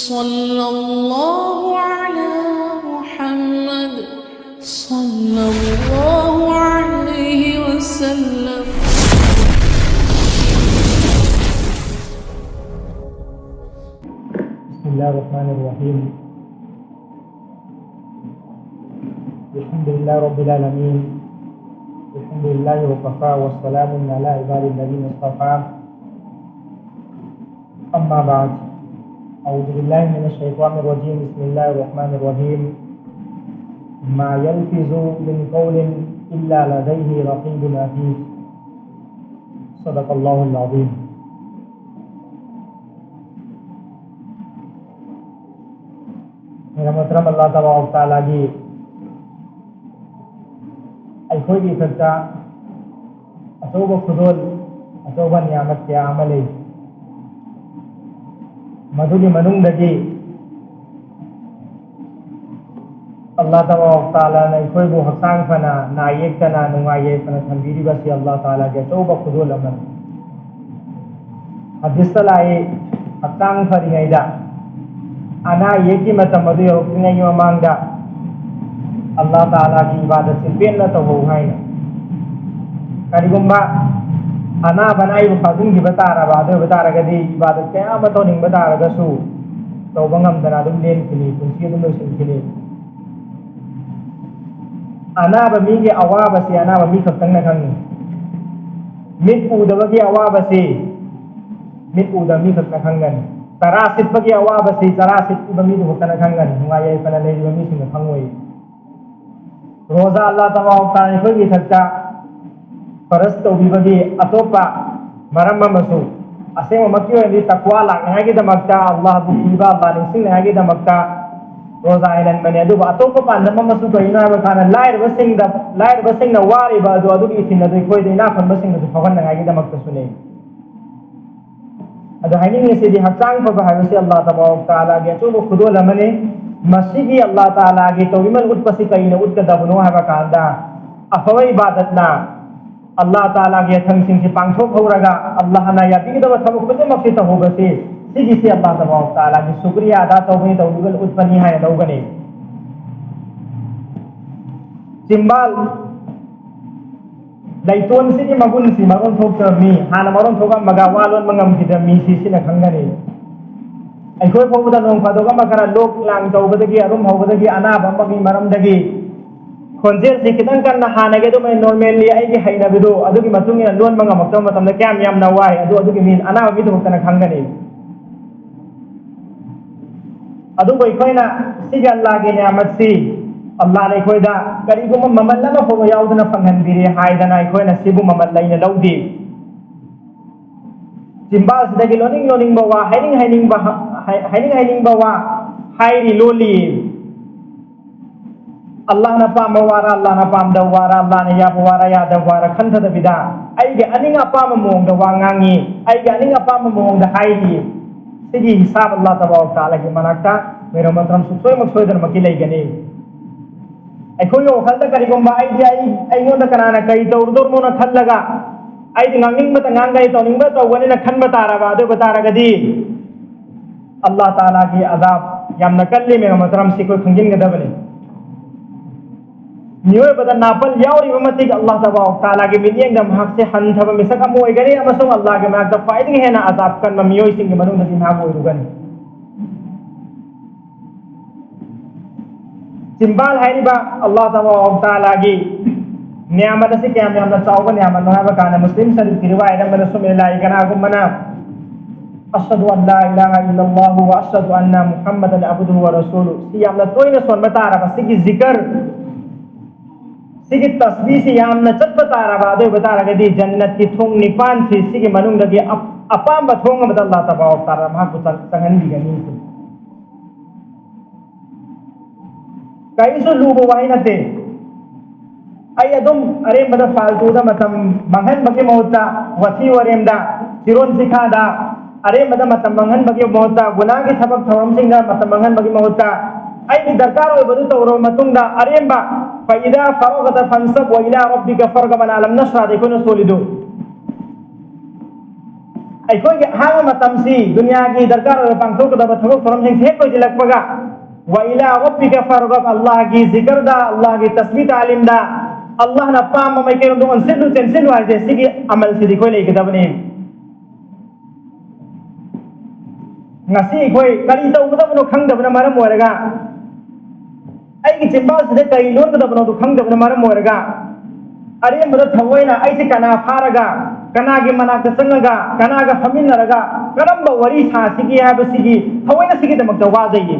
सल्लल्लाहु अला मुहम्मद सल्लल्लाहु अलैहि वसल्लम। बिस्मिल्लाहिर्रहमानिर्रहीम। अल्हम्दुलिल्लाहि रब्बिल आलमीन। अल्हम्दुलिल्लाहि वकफ़ा वस्सलामुन अला इबादिल्लज़ीना इस्तफ़ा। अम्मा बाद। अऊज़ु बिल्लाहि मिनश शैतानिर रजीम। बिस्मिल्लाहिर्रहमानिर्रहीम। मा यल्फ़िज़ु मिन क़ौलिन इल्ला लदैहि रक़ीबुन अतीद। सदक़ल्लाहुल अज़ीम। मेरा मोहतरम अल्लाह तबारक तआला की अखोई इथक्ता अचौबा खुदोल अचौबा नियामत क्या अमा लई। मधुगी मनुंगदगी अल्लाह तबारक तआला ने अखोईबु हक्सांग फना नायेक्तना नुंगाई यैफना थंबीरिबसी अल्लाह तआला के अचौबा खुदोल अमन। हदीस लाए हक्सांग फरिङैदा अना येकी मतम अदु यौरक्तिङैगि ममांगदा अल्लाह ताला की इबादत से पेन्ना तौहौ हाइना करिगुम्बा अना बनाई फाजिंगिबा ताराबा अदु बतारगदि इबादत कया अमा तौनिंगबा तारगसु तौबा ngamdana adum लेनखिनि पुंसि adum लोइसिनखिनि। अनाबा मीगी अवाबसे अनाबा मी खक्तंगना खंगि। मिट उदबगी अवाबसे मिट उदा मी खक्तना खंगन। तरासित बगी अवाबसे तरासित बमी दु खक्तना खंगन। नुंगाई यैफना लेरिबा मीसिंगा खंगोई। रोजा अल्लाह तबारक तआला अखोईगी इथक्ता फरज तौबिबगी अतोपा मरम अमसु असेंगमक्की ओइनदि तक्वा लाक्नांगाइगिदमक्ता अल्लाहबु कीबा अल्लाह निंसिंगनांगाइगिदमक्ता रोजा हेलनबने अदुबु अतोपा पांडम अमसु कइनो हाइबकाना लाइरबसिंगना वारिबा अदु अदुगी इथिन अदु अखोईदा इनाखनबसिंगदु फगन्नांगाइगिदमक्तासुने। अदु हाइनिंगिसिदि हक्सांग फबा हाइबसि अल्लाह तबारक तआला गे अचौबा खुदोल अमने। मसीगी अल्लाह ताला की तौबीमल उत्पसी कईने उत्कदबनो हाइबकांदा अफवा इबादतना अल्लाह ताला की अथंगसिंगसि पांगथोकहौरगा अल्लाहना याबीगदबा थबक खुदिमक्सि तहौबसि सिगिसि अल्लाह तबारक तआला की शुक्रिया अदा तौबनि तौबीमल उत्पनि हाय लौगने। चिंबाल लैतोनसिगी मगुनसि मरोन थोकतमी हाना मरोन थोकमगा वालोन मंगमखिदमी सिसिना खंगने। अखोई फौबदा नोंग फादोगा मखरा लोक लांग तौबदगी अरुम हौबदगी अनाबा अमगी मरमदगी खोंजेल से खितंग कन्ना हानगे दो मैं नॉर्मली आइगे हाइनबिदो अदुगी मतुंगिना लोन मंगमक्तम मतमदा क्याम यामना वाई अदु अदुगी मीन अनाबा मिदु होक्तना खंगनी। अदुबो अखोइना सिगी अल्लाह की नियामतसि अल्लाह ने अखोइदा करिगुम्बा ममल अमा फौबा याउदना फंगहनबिरे हाइदना अखोइना सिबु ममल लैना लौदि। चिंबाल सिदगी लोनिंग लोनिंग बवा हाइनिंग बवा हाइरी लोली अल्लाह ना पाम वारा अल्लाह ना पाम दवारा अल्लाह ने याब वारा या दवारा खंथ दबिदा आइगे अनिंग अपाम मोंग दवांगांगी आइगे अनिंग अपाम मोंग द हाइरी सिगी हिसाब अल्लाह तबारक तआला की मनाक्ता मेरो मतरम सुसोय मक्सोयदन मकी लैगने। अखोई वखलदा करिगुम्बा आइगोंदा कनाना कई तौरदोरमोना खल्लगा आइदि ngangingbata ngangai tawningba tawganina khanba taraba adu bataragadi Allah Taala की अजाब यामना कल्ली मेरा मतरम से कोई खंगिनगदबने। नियोय बदा नापल यावरिबा मतिक अल्लाह तबारक तआला की मिनियंग महक से हंथब मिसक अमु ओइगने अमसुंग अल्लाह के महक फाइदिंग हेना अजाब कन मियोय सिंग मनुंगदि महक ओइरुगने। चिंबाल हाइरिबा अल्लाह तबारक तआला की नियामत से क्या नियामत चावगा नियामत नहाबा काना मुस्लिम शरीफ की रिवायत में रसूलुल्लाह इकना गुमना अशहदु अन ला इलाहा इल्लल्लाह व अशहदु अन्ना मुहम्मदन अब्दुहु व रसूलुहु सियामना तोइना सोनबतारा सिगी जिक्र सिगी तस्बीह से यामना चतबतारा बादे बतारा गदी जन्नत की थोंग निपान से सिगी मनुंगदगी अपाम बथोंग मद अल्लाह तबारक तआला महबू संगंदी गनी कईसु लूबो वाहिनते आई अदुम अरे मदा फालतूदा मतम मंगन बगे मोहता वसी वरेमदा चिरोन सिखादा अरे मदा मतम मंगन बगे मोहता गुनाह की सबक थवरम सिंगा मतम मंगन बगे मोहता आई नि दरकार होय बदु तवरो मतुंगदा अरेमबा फइदा फरगत फंसब व इला रब्बिका फरगबन अलम नशरा देखो न सोलिदो ꯑꯩꯈꯣꯏꯒꯤ ꯑꯍꯥꯡꯕ ꯃꯇꯝꯁꯤ ꯗꯨꯅꯤꯌꯥꯒꯤ ꯗꯔꯀꯥꯔ ꯑꯣꯏꯕ ꯄꯥꯡꯊꯣꯛꯀꯗꯕ ꯊꯕꯛ ꯊꯧꯔꯝꯁꯤꯡ ꯍꯦꯛ ꯂꯣꯏꯁꯤꯜꯂꯛꯄꯒ ꯋꯥ ꯏꯂꯥ ꯔബ്बिꯀ ꯐꯥꯔꯒꯕ ꯑꯜꯂꯥꯍꯒꯤ ꯖꯤꯀꯔꯗ ꯑꯜꯂꯥꯍꯒꯤ ꯇस्बीह तालीमदा अल्लाहना पाम माइकेरों अनसिलु चेंसिलु हाइजे सिगी अमल सिदी कोई लेगदबनी ngasi koi kari tawgdabno khangdabna maram oiraga aigi chimbal side kai longdabno du khangdabna maram oiraga arembada thawaina aisi kana pharaga kanagi manakta sangaga kanaga faminaraga karamba wari thasigi habasigi thawaina sigi damakta wajayi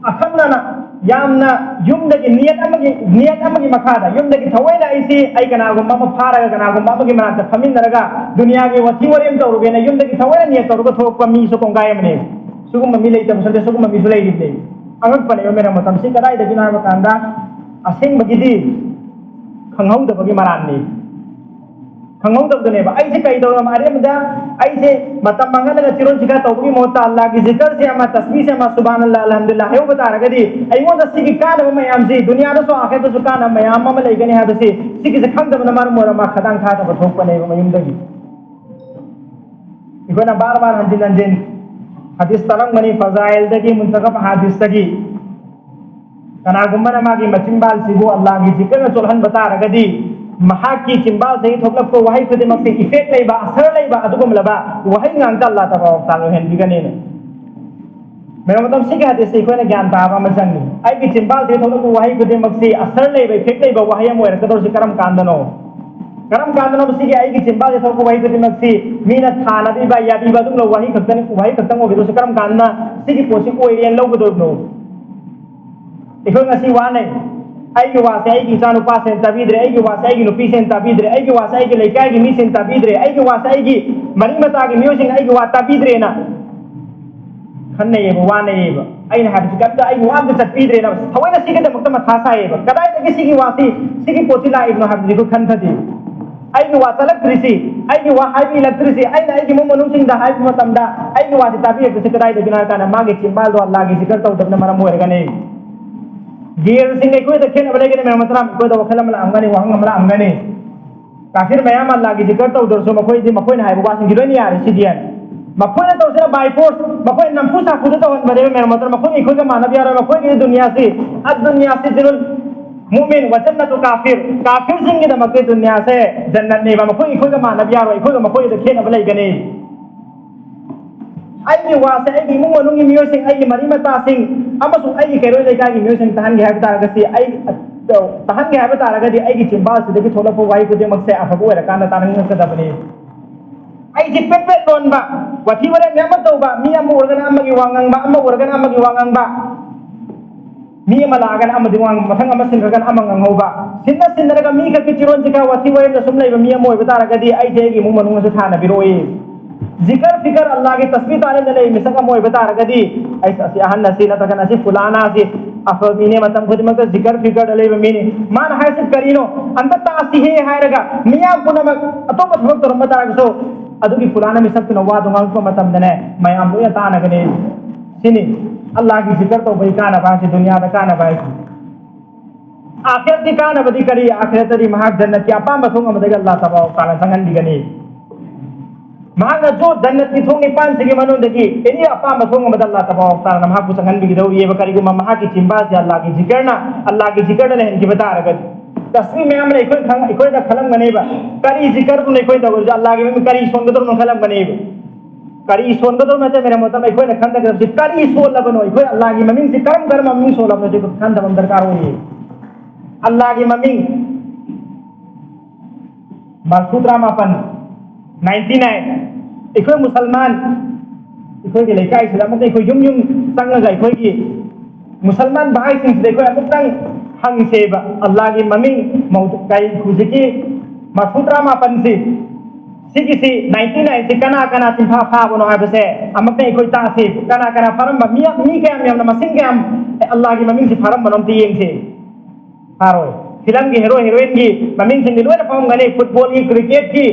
अखंडना यामना युमदगी नियत अमगी मखादा युमदगी थवैना ऐसी ऐ कनागुम्बा म फारगा कनागुम्बा अमगी मनाक फमिनरगा दुनिया के वथि वरेम तौरुगेना युमदगी थवैना नियत तौरुगा थोकपा मी सु कोंगाय मने सुगुम मी लेते मसले सुगुम मी सुलै लिबले अंगक पने मेरा मतम सि कदाय दगी ना कांदा असेंग बगिदी खंगौदबगी मराननी खंगौदबदने बा ऐसे कई दौर मारे मदा ऐसे मतम मंगलगा चिरोन चिका तौबगी मोता अल्लाह की जिक्र से अमा तस्बीह से अमा सुभान अल्लाह अल्हम्दुलिल्लाह है बता रगदी अइमो दसिगी कान मयाम से दुनिया दो आखिर तो कान मयाम म लेगने है बसे सिगी से खंगदब नमर मोर मा खदांग था तब थोपने मयुम दगी इकोना बार बार हंजिन हंजिन हदीस तरंग मनी फजाइल दगी मुंतखब हदीस दगी कनागुम्बन मागी मचिंबाल सिबो अल्लाह की जिक्र चोलहन बता रगदी महाकी चिंबाल से थोकलब को वही खुदिमक से इफेक्ट लेबा असर लेबा अदुगुमलबा वही नंगता अल्लाह तबारक तआला हेन बिगने मेरा मतलब सिगे हदीस से कोई ज्ञान ताबा मचंगी आई की चिंबाल से थोकलब को वही खुदिमक से असर लेबा इफेक्ट लेबा वही मोर कदर से करम कांदनो सिगे आई की चिंबाल से थोकलब वही खुदिमक से मीना थाना बिबा या बिबा दुम वही खतन हो बिदो से करम कांदना सिगे पोसी को एरियन लोगदोनो इको ngasi wane aigi wase aigi chanu pasen tabidre aigi wase aigi no pisen tabidre aigi wase aigi lekai gi misen tabidre aigi wase aigi mari mata gi music aigi wa tabidre na khanne ye wane ye aina habis kapta aigi wa ga tabidre na hawaina sigi da mukta mathasa ye kadai da sigi wasi sigi potila ibn habdi ko khan thadi aigi wa electricity aigi wa high electricity aina aigi mo manung sing da high matam da aigi wa tabidre ko kadai da bina kana mage chimbal do allah gi zikr taw dabna maram hoerga ne gear Singh कोई तो खेल बलेगे मेरा मतलब कोई तो वखल मला अंगने वहंग मला अंगने काफिर मयाम अल्लाह की जिक्र तो उधर सो मकोई दी मकोई ना है बास गिरोनी यार सिदियन मकोई तो से बाय फोर्स मकोई नमफू सा खुद तो बड़े मेरा मतलब मकोई कोई का मानव यार मकोई की दुनिया से अद दुनिया से जिनुल मुमिन वजन्नत तो काफिर सिंह की मकोई दुनिया से जन्नत नहीं मकोई कोई का मानव यार कोई का मकोई तो खेल बलेगे नहीं aigi wase aigi mu manungi music aigi mari mata sing amasu aigi keroi lekai gi music tahan ge habta ragasi ai tahan ge habta ragadi aigi chimbal se debi thola po wai ko de makse afabu era kana tanang ka dabani ai ji pepe don ba wathi ware nyama to ba mi am organa amagi wangang ba amma organa amagi wangang ba mi malagan amadi wang mathang ama sinragan amangang ho ba sinna daga mi ka kichiron jika wathi ware na sumlai ba mi am oi bata ragadi ai je gi mu manung su thana biroi जिक्र फिकर अल्लाह की तस्बीह ताले दले मिसका मोय बता रगदी ऐसा से अहन नसीना तकन नसी फुलाना से अफमीने मतम खुद मत जिक्र फिकर दले मीने मान है से करिनो अंत तासी है हायरगा मिया पुनम अतो मत तो मत रगसो अदुगी फुलाना मिसक न वा दुंगा को मतम दने मयाम लोया तानगने सिनी अल्लाह की जिक्र तो भाई काना बासी दुनिया दा काना बाई आखिरत की काना बदी करी आखिरत दी महाग जन्नत की अपा मथुंग मदग अल्लाह तबारक तआला संगन दिगनी मांगा जो जन्नत की थोंगे पान से के मनो देखी इन्हीं अपा मथोंग मद अल्लाह तबारक तआला नमहा को संगन बिगदो ये बकरी को महा की चिंबा से अल्लाह की जिक्र ने इनकी बता रगत तस्वीर में हमने कोई दा खलम बनेबा करी जिक्र तो नहीं कोई दा अल्लाह के में करी सोन गदर खलम बनेबा करी सोन गदर में मेरा मतलब कोई न खंद कर करी सोल लगनो कोई अल्लाह की ममिंग से कर्म कर ममिंग सोल अपने जो खंद बंदर दरकार होई अल्लाह की ममिंग मरसूत्रा मापन 99 इकोई मुसलमान इकोई के लेकाई से अमुक इकोई युम संगगा इकोई की मुसलमान भाई सिंह देखो अमुक तंग हंग सेबा अल्लाह की ममिंग मौत काई खुजकी मरसूत्रा मापन से सिगिसी 99 से कना चिंफा फा बनो आबसे अमुक इकोई ता से कना फरम मी के हम मसिंग के हम अल्लाह की ममिंग से फरम बनम तियेंग से हारो फिल्म की हीरो हीरोइन की ममिंग से दिलवे फॉर्म गने फुटबॉल की क्रिकेट की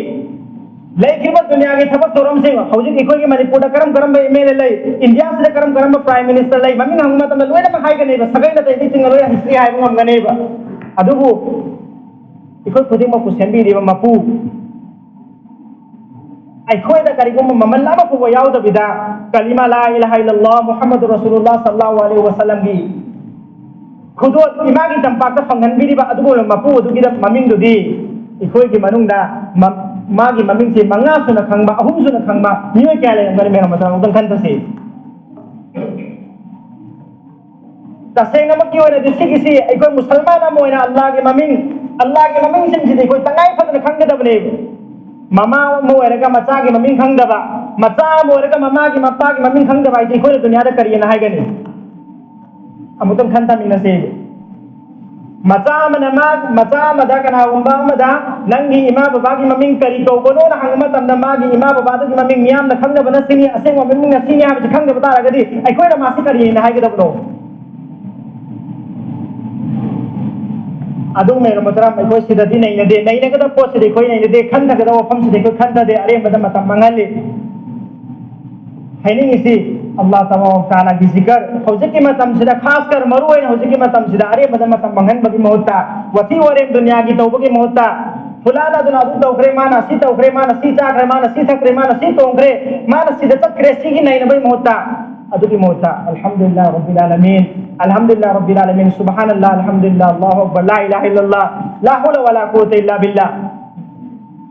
लेकिन दुनिया की थबक तोरम सिंह हौजी इकोई की मणिपुर करम एमएलए लई इंडिया से करम प्राइम मिनिस्टर लई ममिंग हंग मतम लोयना हाइगने सगै न तै सिंग लोय हिस्ट्री हाइबम गनेबा अदुबु इखोय खुदिमकु सेंबीरिबा मपू अखोयदा करिगुम ममल्ला मपू याउदबिदा कलिमा ला इलाहा इल्लल्लाह मुहम्मदुर रसूलुल्लाह सल्लल्लाहु अलैहि वसल्लम की खुदोत इमागी तंपाक फंगनबीरिबा अदुगो मपू अदुगिदा ममिंगदुदी इखोय की मनुंगदा मागी ममिंग से मंगा सुना खंगबा अहुम सुना खंगबा निवे क्या ले ngari me matang udang khantase tasena makki ora disigisi ikoi musalman amoina allah ge maming sim si ikoi tangai phadna khanggadabne mama mo era ka macha ge maming khangdaba macha mo era ka mama ge mappa ge maming khangdaba ikoi dunya da kariyana hai gani amutam khanta minna se macha mada kana umba mada nangi ima baba gi maming kari ko bono na hangma tamna magi ima baba gi maming miyam na khangna bana sini aseng wa maming na sini ha khangna bata ragadi ai koi na masi kari na haigada bro adu me ramatra ai koi sidadi nei na de nei na kada po sidai koi nei de khanda kada wa pham sidai koi khanda de are mada matam mangali haini isi Allah Taala की जिक्र हौजे की मतम सिदा खास कर मरु है हौजे की मतम सिदा अरे बदन मतम मंगन बगी मोहता वती वरे दुनिया की तौबे की मोहता फुलाना दुना दु तौखरे माना सी चाकरे माना सी थकरे माना सी तोंगरे माना सी चक्रे सी की नहीं नबई मोहता अदु की मोहता अल्हम्दुलिल्लाह रब्बिल आलमीन सुब्हानल्लाह अल्हम्दुलिल्लाह अल्लाहु अकबर ला इलाहा इल्लल्लाह ला हौला वला कुव्वता इल्ला बिल्लाह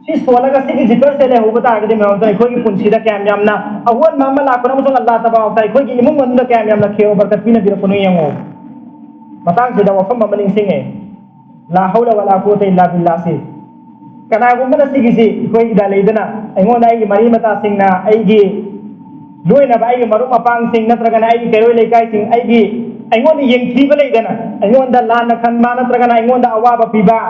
सी सोलगा सी की जिक्र से ले होबता आगे में होता है कोई की पुंसीदा क्या यामना अव्वल मामा लाको नमसो अल्लाह तबारक होता है कोई की इमुंग वंदा क्या यामना खेओ बरकत पिना बिर कुनु यंगो मतंग से दवा फम मलिंग सिंगे ला हौला वला कुव्वता इल्ला बिल्लाह से कना गुमना सी की कोई इदा लेदना अइमो नाई की मरी मता सिंगना अइगी लोइना बाई की मरु मपांग सिंग नत्रगना अइगी केरोय लेकाय सिंग अइगी अइमो नि यंगथीबा लेदना अइमो दा लान खनमा नत्रगना अइमो दा अवाबा पिबा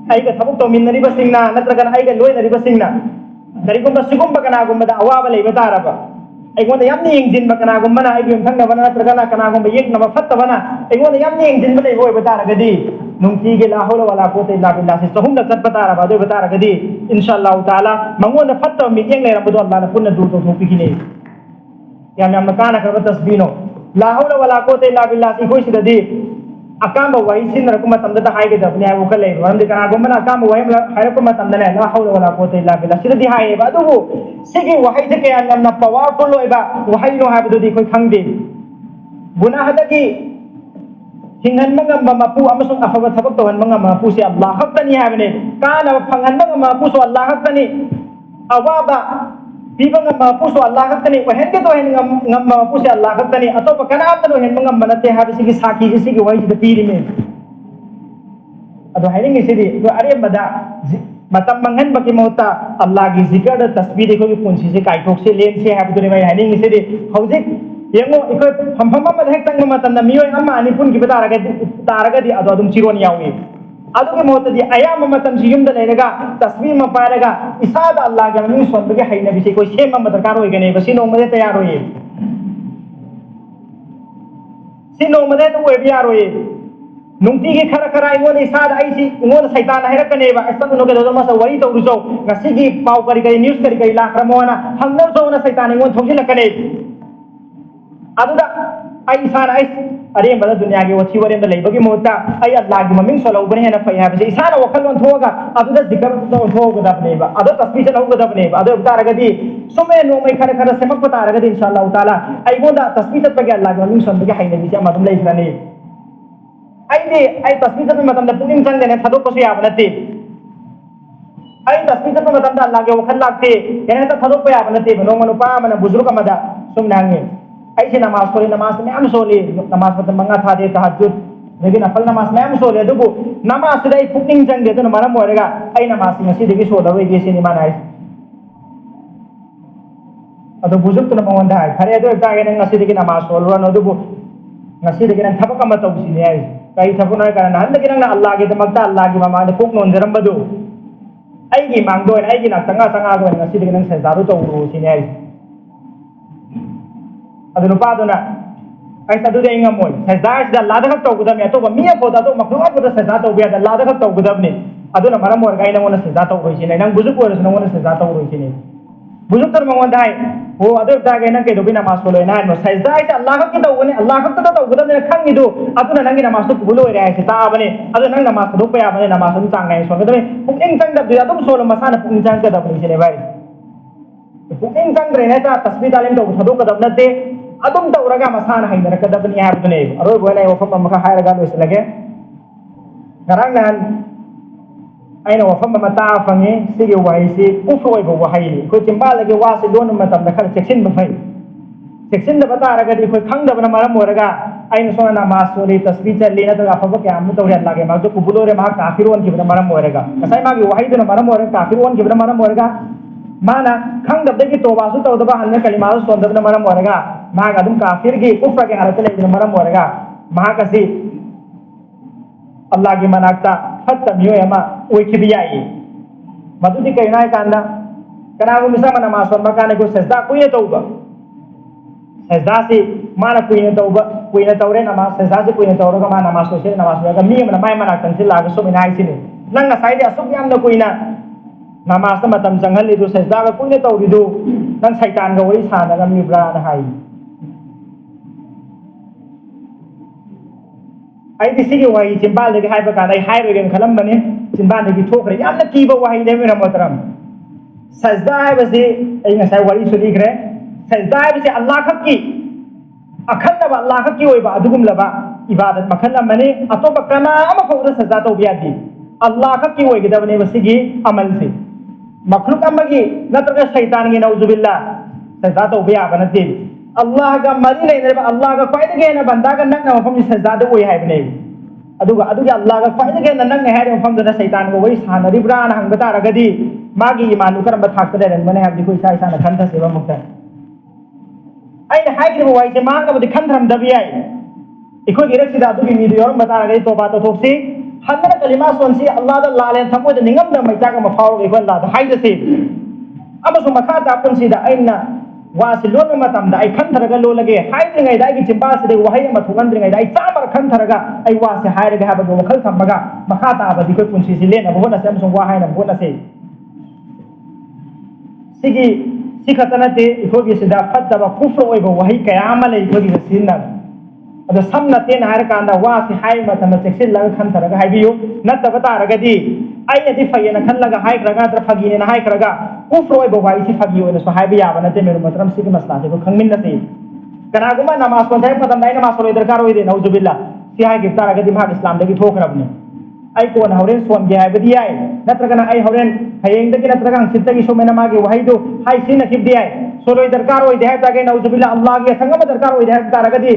aiga thabuk to minnariba singna natragana aiga loinariba singna karigumba sigumba kanagumba da awaba leiba taraba aigonda yamni yengjinba kanagumba na aigi thangna bana natragana kanagumba yekna mafatta bana aigonda yamni yengjinba leiba oiba taragadi nungti ge la hawla wala quwwata illa billah se sahumda kat taraba do taragadi inshallah taala mangonda fatta mi yeng leirambudo allah na punna du to thopikine yam yam kana ka tasbino la hawla wala quwwata illa billah se koi sidadi akam ba wai sin rakuma tamda ta haige da apne ai ukal lai ram de kana gomna akam wai haira kuma tamda la la hawla wala quwwata illa billah sidadi haye ba du sigi wahai de ke an na powerful oi ba wahai no ha du di koi khangde guna hadagi hingan mangam ba mapu amasung afaga thabak to han mangam mapu se allah haqqani ha bane kana phangan mangam mapu so allah haqqani awaba Bibang mapu so Allah haqqani wa hen ke to hen ngam mapu se Allah haqqani ato pakana to hen ngam manate ha bisi saki isi ki wai de piri me ado haring isi di to are mada matam mangan baki mota Allah ki zikr da tasbih ko ki punsi se kai thok se len se ha to ne mai haring isi di hauzik yengo iko pham pham ma hek tang matam na mioi amma ani pun ki taraga di ado adum chiron yawi adu ke mota di ayam matam si yum da lega tasbih ma paraga isada Allah ga min son bage hayna bisi ko shem ma darkar hoy gane basi no made tayar hoye sino made to we biyar hoye nungti ki khara ingon isada aisi ingon saitan hayrakane ba asan no ke do ma sa wari to ruso ngasi gi pau kari news kari lakramona hangno so na saitan ingon thongsi lakane aduda ai isana ai are bada dunya ge wachi ware da leibagi mota ai allah gi maming so laubane hena fai ha bisi isana wakal wan thoga aduda zikr to thoga da bne ba adu tasbih se laubga da bne ba adu taragadi sume no mai khara semak pata taragadi inshallah taala ai bonda tasbih ta pagi allah gi maming so bagi hayna bisi amadum leikrani ai tasbih ta matam da puning sang dene thado ko se ya banati ai tasbih ta matam da allah ge wakal lagte yana ta thado ko ya banati no manupa mana buzurg amada sumnange ऐसे नमाज सोले नमाज में हम सोले नमाज मतलब मंगा था दे तहज्जुद लेकिन अफल नमाज में हम सोले दुगु नमाज से दai पुकिंग जंग दे तो नमारा मोरेगा ai नमाज में से देखि सोला वे गेसे नि मानाय अदो बुजुर्ग तो नमोंदा है खरे दो ता गेन ngasi देखि नमाज सोलवा न दुगु ngasi देखि न थबक म तो सिने ai kai थबु न कारण हन देखि न अल्लाह के दमकता अल्लाह की मामा ने कोक नोन जरम बदु ai की मांग दो ai की न संगा संगा दो ngasi देखि न सजादु तो रो सिने ai adunu paduna ai sadu de ingam moy sajda da lada khak to gudam ya to ba miya ko da to makruha ko da sajda to biya da lada khak to gudam ne aduna maram or gai na wona sajda to roi sine nang buzu ko res na wona sajda to roi sine बुजुर्ग तर मंगोन दाई हो other तागे नंग के दोबी नमाज को लोइना no सजदा है अल्लाह की तो बने अल्लाह का तो गुदने खंगी दो अतुना नंगी नमाज तो बुलो रे है ता बने अदर नंग नमाज दो पे बने नमाज तो चांग नहीं सोगे तो पुकिंग तंग दब तुम सोलो मसाना पुकिंग चांग के दब नहीं भाई पुकिंग तंग रे ने ता तस्बीह तालीम तो थदो का दब नते अदुम तो रगा मसाना है ने का दब नहीं है बने अरो बोले वो फम मका हाय रगा लोस लगे ngarang nan aina wafam mata fange sigi wahisi ufoi bo wahai ko timbal lagi wasi don matam da khala section ba fai section da bata raga di ko khang da bana maram moraga aina sona namas soli tasbih challi na to afaba ke amu to ri allah ge ma to kubulo re ma kafirun ki bana maram moraga kasai ma gi wahai do maram moraga kafirun ki bana maram moraga mana khang da gi toba su to da ba halna kalima su son da bana maram moraga ma ga dum kafir gi kufra ge harat le bana maram moraga ma kasi Allah ki manakta fatta miyo yama oiki biyai madu di kaina kanda kana ko misa mana mason makane ko sajda ko ye tauba sajda si mana ko ye taure nama sajda si ko ye taure ka mana maso se nama so ka mi mana mai mana kan sila ga so mina ai sini nang na sai dia asuk yam na ko ina nama sa matam jangal li do sajda ka ko ye tauri do nang saitan ga wari sa na ga mi bra na hai ai di sigi wahi chimbal de hai ba ka dai hai be gen khalam bane chimbal de ki thokre yam na ki ba wahi de mera motaram sajda hai basi ai na sai wari sudi gre sajda hai basi allah khak ki akhalla ba allah khak ki oi ba adugum la ba ibadat makhalla mane atoba kana ama fawda sajda to biya di allah khak ki oi gida bane basi gi amal se makhluk amagi natraga shaitan gi nauzubillah sajda to biya banati Allah ga mari nei ne Allah ga faida ge na banda ga nak na mafam ni sajda de oi hai bne aduga Allah ga faida ge na nak ne hai de mafam da shaitan go wai sana ri bra na hang bata ra ga di magi imanu karam ba thak de ren mane ha di koi sai sana khan tha seva mukta ai na hai gi wai je ma ga ba di khan thram da bi ai ikoi gi rak sida du gi mi yor bata ra ga to ba to thok si hadra kalima son si Allah da la len tham ko de ningam da mai ta ga ma faw ge kon la da hai de si aba so makha ta pun si da aina wasilon matam da ai khan tharaga lo lage hai dringai da gi chimba se de wahai ma thugan dringai da ai chamar khan tharaga ai wa se hai raga ha ba go khal thamaga makha ta ba di koi punsi si le na bo na sam song wa hai na bo na se sigi sikhatana te iko gi sida fatta ba kufru oi ba wahai kayama le iko gi sinna ada samna te na har kanda wa se hai ma tam seksil la khan tharaga hai biyo na ta bata raga di ai na di fayena khan laga hai raga tra phagi ne na hai raga kufru oi ba wai si phagi oi na so hai biya ba na te meru matram sigi masla te ko khangmin na te kana guma namaz ko thai patam dai namaz ko darkar oi de nauzubillah si hai gifta raga di bhag islam de gi thok rabne ai ko na horen son ge hai badi ai natra kana ai horen hayeng de gi natra kan sitta gi so mena ma ge wahai do hai sin na kib di ai so loi darkar oi de hai ta ge nauzubillah allah ge thangam darkar oi de hai ta raga di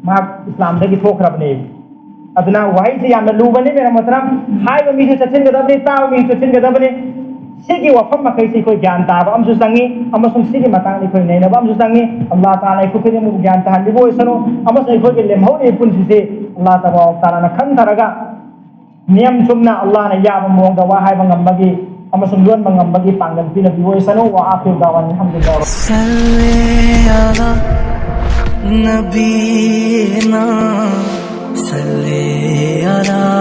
ma islam de gi thok rabne aduna wahai se yam lu bane mera matram hai ba mi se chin ga dabne ta mi se chin ga dabne sigi wafam ma kai si koi gyan ta ba am su sangi amasung sigi matang ni koi nei na ba am su sangi allah taala ko kene mu gyan ta handi bo isano amasai koi ge lem hone pun si se allah taala na khan tharaga niam chumna allah na ya ba mong ga wa hai ba ngam bagi amasung luan ba ngam bagi panggan pina bi bo isano wa akhir dawan alhamdulillah salli ala nabiyina salli ala